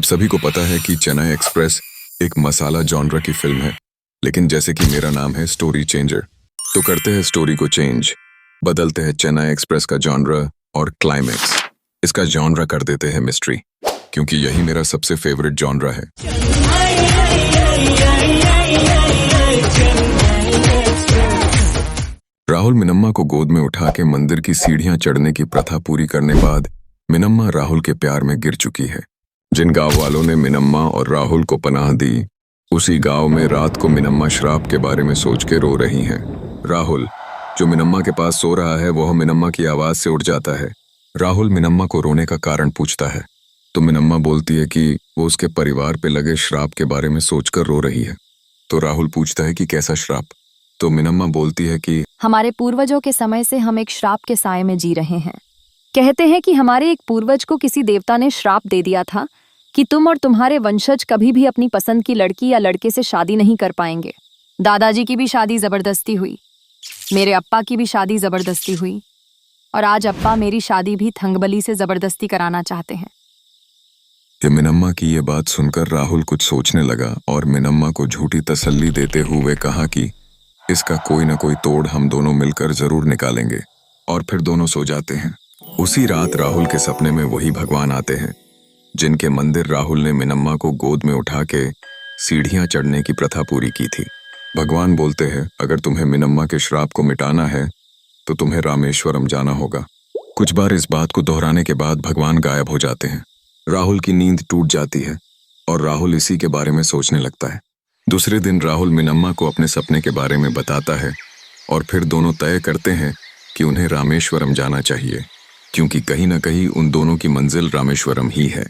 सभी को पता है कि चेन्नई एक्सप्रेस एक मसाला जॉनरा की फिल्म है, लेकिन जैसे कि मेरा नाम है स्टोरी चेंजर, तो करते हैं स्टोरी को चेंज, बदलते हैं चेन्नई एक्सप्रेस का जॉनरा और क्लाइमेक्स इसका जॉनरा कर देते हैं मिस्ट्री, क्योंकि यही मेरा सबसे फेवरेट जॉनरा है। राहुल मिनम्मा को गोद में उठा के मंदिर की सीढ़ियां चढ़ने की प्रथा पूरी करने बाद मिनम्मा राहुल के प्यार में गिर चुकी है। जिन गांव वालों ने मिनम्मा और राहुल को पनाह दी, उसी गांव में रात को मिनम्मा श्राप के बारे में सोच के रो रही हैं। राहुल जो मिनम्मा के पास सो रहा है, वह मिनम्मा की आवाज से उठ जाता है। राहुल मिनम्मा को रोने का कारण पूछता है, तो मिनम्मा बोलती है कि वो उसके परिवार पे लगे श्राप के बारे में सोचकर रो रही है। तो राहुल पूछता है कि कैसा श्राप? तो मिनम्मा बोलती है कि हमारे पूर्वजों के समय से हम एक श्राप के साए में जी रहे हैं। कहते हैं कि हमारे एक पूर्वज को किसी देवता ने श्राप दे दिया था कि तुम और तुम्हारे वंशज कभी भी अपनी पसंद की लड़की या लड़के से शादी नहीं कर पाएंगे। दादाजी की भी शादी जबरदस्ती हुई, मेरे अप्पा की भी शादी जबरदस्ती हुई, और आज अप्पा मेरी शादी भी थंगबली से जबरदस्ती कराना चाहते हैं। ये मिनम्मा की ये बात सुनकर राहुल कुछ सोचने लगा और मिनम्मा को झूठी तसल्ली देते हुए कहा कि इसका कोई ना कोई तोड़ हम दोनों मिलकर जरूर निकालेंगे, और फिर दोनों सो जाते हैं। उसी रात राहुल के सपने में वही भगवान आते हैं जिनके मंदिर राहुल ने मिनम्मा को गोद में उठा के सीढ़ियां चढ़ने की प्रथा पूरी की थी। भगवान बोलते हैं, अगर तुम्हें मिनम्मा के श्राप को मिटाना है तो तुम्हें रामेश्वरम जाना होगा। कुछ बार इस बात को दोहराने के बाद भगवान गायब हो जाते हैं। राहुल की नींद टूट जाती है और राहुल इसी के बारे में सोचने लगता है। दूसरे दिन राहुल मिनम्मा को अपने सपने के बारे में बताता है और फिर दोनों तय करते हैं कि उन्हें रामेश्वरम जाना चाहिए, क्योंकि कहीं ना कहीं उन दोनों की मंजिल रामेश्वरम ही है।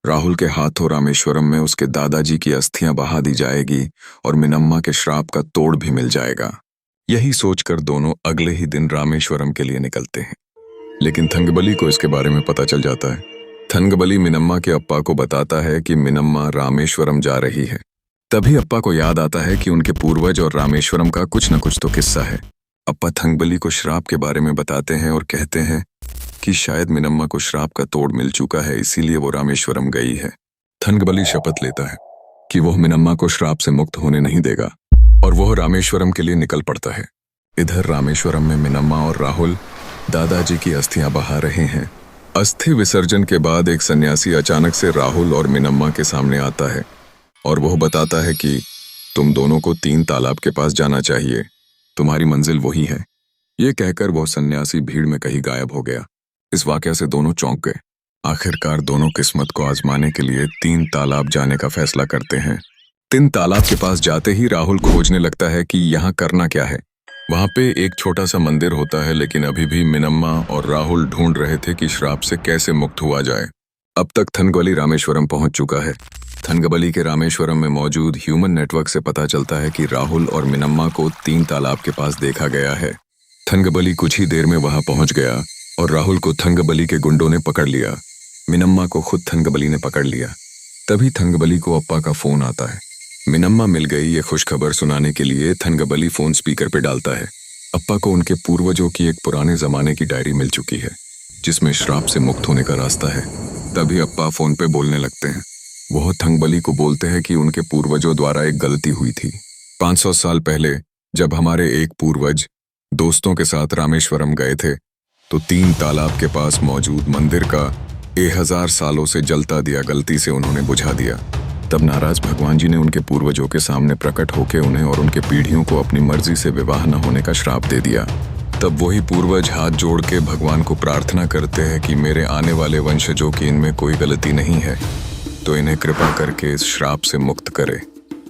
राहुल के हाथों रामेश्वरम में उसके दादाजी की अस्थियां बहा दी जाएगी और मिनम्मा के श्राप का तोड़ भी मिल जाएगा। यही सोचकर दोनों अगले ही दिन रामेश्वरम के लिए निकलते हैं। लेकिन थंगबली को इसके बारे में पता चल जाता है। थंगबली मिनम्मा के अप्पा को बताता है कि मिनम्मा रामेश्वरम जा रही है। तभी अप्पा को याद आता है कि उनके पूर्वज और रामेश्वरम का कुछ न कुछ तो किस्सा है। अप्पा थंगबली को श्राप के बारे में बताते हैं और कहते हैं कि शायद मिनम्मा को श्राप का तोड़ मिल चुका है, इसीलिए वो रामेश्वरम गई है। थंगबली शपथ लेता है कि वह मिनम्मा को श्राप से मुक्त होने नहीं देगा और वह रामेश्वरम के लिए निकल पड़ता है। इधर रामेश्वरम में मिनम्मा और राहुल दादाजी की अस्थियां बहा रहे हैं। अस्थि विसर्जन के बाद एक सन्यासी अचानक से राहुल और मिनम्मा के सामने आता है और वह बताता है कि तुम दोनों को 3 तालाब के पास जाना चाहिए, तुम्हारी मंजिल वही है। ये कहकर वह सन्यासी भीड़ में कहीं गायब हो गया। इस वाकया से दोनों चौंक गए। आखिरकार दोनों किस्मत को आजमाने के लिए 3 तालाब जाने का फैसला करते हैं। 3 तालाब के पास जाते ही राहुल खोजने लगता है कि यहाँ करना क्या है। वहां पे एक छोटा सा मंदिर होता है, लेकिन अभी भी मिनम्मा और राहुल ढूंढ रहे थे कि श्राप से कैसे मुक्त हुआ जाए। अब तक थंगबली रामेश्वरम पहुंच चुका है। थंगबली के रामेश्वरम में मौजूद ह्यूमन नेटवर्क से पता चलता है कि राहुल और मिनम्मा को 3 तालाब के पास देखा गया है। थंगबली कुछ ही देर में वहां पहुंच गया और राहुल को थंगबली के गुंडों ने पकड़ लिया। मिनम्मा को खुद थंगबली ने पकड़ लिया। तभी थंगबली को अप्पा का फोन आता है। मिनम्मा मिल गई ये खुशखबर सुनाने के लिए थंगबली फोन स्पीकर पे डालता है। अप्पा को उनके पूर्वजों की एक पुराने जमाने की डायरी मिल चुकी है जिसमें श्राप से मुक्त होने का रास्ता है। तभी अप्पा फोन पे बोलने लगते हैं। वह थंगबली को बोलते हैं कि उनके पूर्वजों द्वारा एक गलती हुई थी। 500 साल पहले जब हमारे एक पूर्वज दोस्तों के साथ रामेश्वरम गए थे, तो 3 तालाब के पास मौजूद मंदिर का 1000 सालों से जलता दिया गलती से उन्होंने बुझा दिया। तब नाराज भगवान जी ने उनके पूर्वजों के सामने प्रकट होकर उन्हें और उनके पीढ़ियों को अपनी मर्जी से विवाह न होने का श्राप दे दिया। तब वही पूर्वज हाथ जोड़ के भगवान को प्रार्थना करते हैं कि मेरे आने वाले वंशजों की इनमें कोई गलती नहीं है, तो इन्हें कृपा करके इस श्राप से मुक्त करे।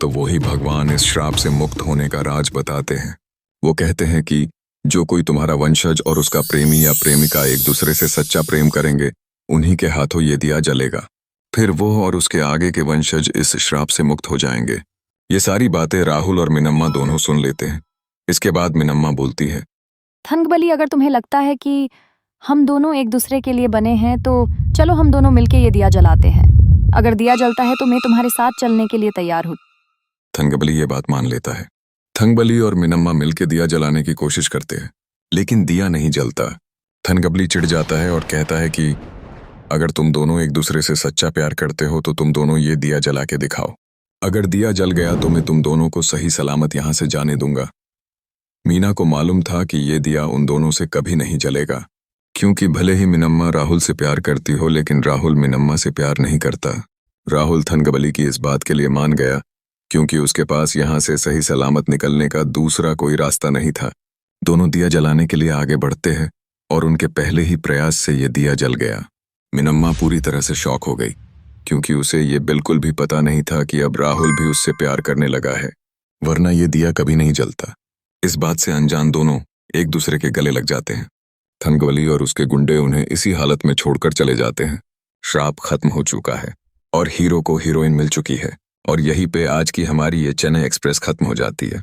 तो वही भगवान इस श्राप से मुक्त होने का राज बताते हैं। वो कहते हैं कि जो कोई तुम्हारा वंशज और उसका प्रेमी या प्रेमिका एक दूसरे से सच्चा प्रेम करेंगे, उन्हीं के हाथों ये दिया जलेगा। फिर वो और उसके आगे के वंशज इस श्राप से मुक्त हो जाएंगे। ये सारी बातें राहुल और मिनम्मा दोनों सुन लेते हैं। इसके बाद मिनम्मा बोलती है, थंगबली, अगर तुम्हें लगता है कि हम दोनों एक दूसरे के लिए बने हैं, तो चलो हम दोनों मिलके ये दिया जलाते हैं। अगर दिया जलता है तो मैं तुम्हारे साथ चलने के लिए तैयार हूँ। थंगबली ये बात मान लेता है। थंगबली और मिनम्मा मिलके दिया जलाने की कोशिश करते हैं, लेकिन दिया नहीं जलता। थंगबली चिढ़ जाता है और कहता है कि अगर तुम दोनों एक दूसरे से सच्चा प्यार करते हो तो तुम दोनों ये दिया जला के दिखाओ। अगर दिया जल गया तो मैं तुम दोनों को सही सलामत यहाँ से जाने दूंगा। मीना को मालूम था कि ये दिया उन दोनों से कभी नहीं जलेगा, क्योंकि भले ही मिनम्मा राहुल से प्यार करती हो लेकिन राहुल मिनम्मा से प्यार नहीं करता। राहुल थनगबली की इस बात के लिए मान गया, क्योंकि उसके पास यहाँ से सही सलामत निकलने का दूसरा कोई रास्ता नहीं था। दोनों दिया जलाने के लिए आगे बढ़ते हैं और उनके पहले ही प्रयास से ये दिया जल गया। मिनम्मा पूरी तरह से शॉक हो गई, क्योंकि उसे ये बिल्कुल भी पता नहीं था कि अब राहुल भी उससे प्यार करने लगा है, वरना ये दिया कभी नहीं जलता। इस बात से अनजान दोनों एक दूसरे के गले लग जाते हैं। थनगवली और उसके गुंडे उन्हें इसी हालत में छोड़कर चले जाते हैं। श्राप खत्म हो चुका है और हीरो को हीरोइन मिल चुकी है, और यहीं पे आज की हमारी ये चेन्नई एक्सप्रेस खत्म हो जाती है।